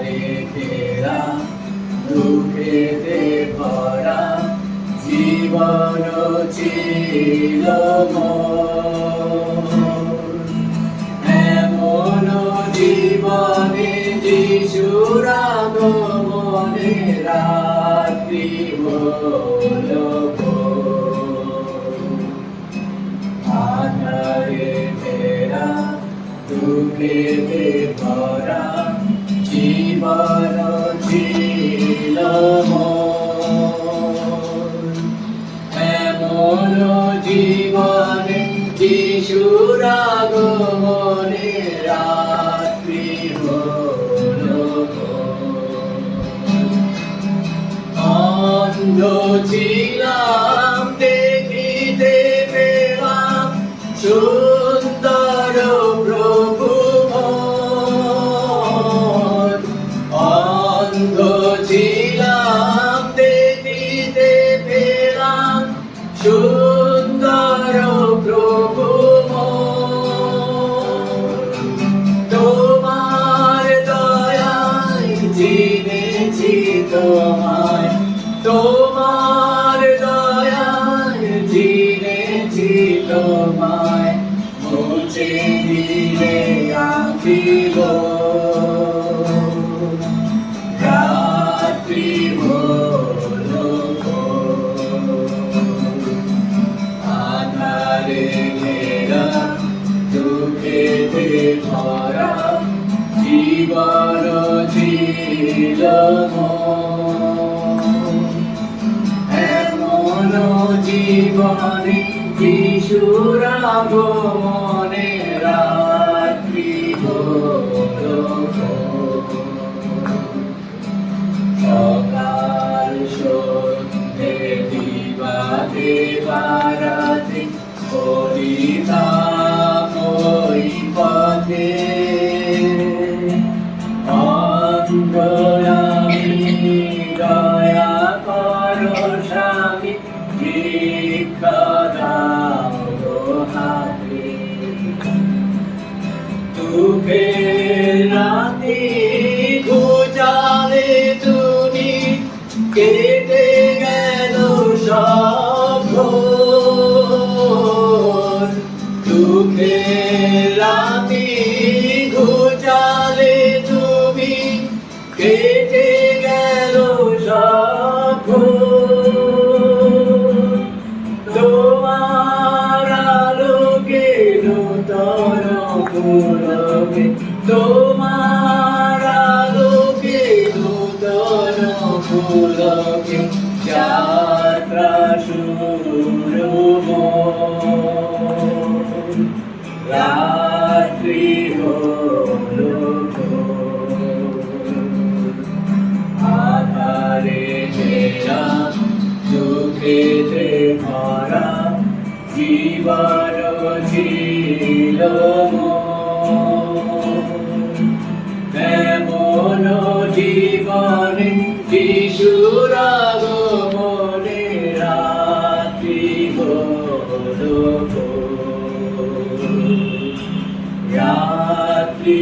আধারে ঘেরা দুঃখেতে ভরা জীবন ছিল এমন জীবনে যিশুর আগমনে রাত্রি হলো আধারে ঘেরা দুঃখেতে ভরা জীবন ছিল এমন জীবনে যিশুর আগমনে রাত্রি হলো অন্ধ ছিলাম দেখিতে পেলাম সুন্দর প্রভু অন্ধ ছিলাম দেখিতে পেলাম সুন্দর প্রভু তোমার দয়ায় চিনেছি তোমায় তোমার দয়ায় চিনেছি তোমায় মুছে দিলে আঁকিব রাত্রি হলো আধারে ঘেরা দুঃখেতে ভরা জীবন ছিল এমন জীবনে যিশুর আগমনে রাত্রি হলো সকাল সন্ধে দিবাতে বারাতে করিতাম ওই পথে অন্ধ আমি দয়া করো স্বামী ভিক্ষা দাও হাতে দুঃখের রাতে ঘুচালে তুমি কেটে গেল সব ঘোর দুঃখের রাতে ঘুচালে তুমি কেটে গেল সব ঘোর তোমার আলোকে নূতন পুলকে তোমার আলোকে নূতন পুলকে যাত্রা শুরু রাত্রি হলো আধারে ঘেরা দুঃখেতে ভরা জীবন ছিল এমন জীবনে যিশুর আগমনে রাত্রি হলো রাত্রি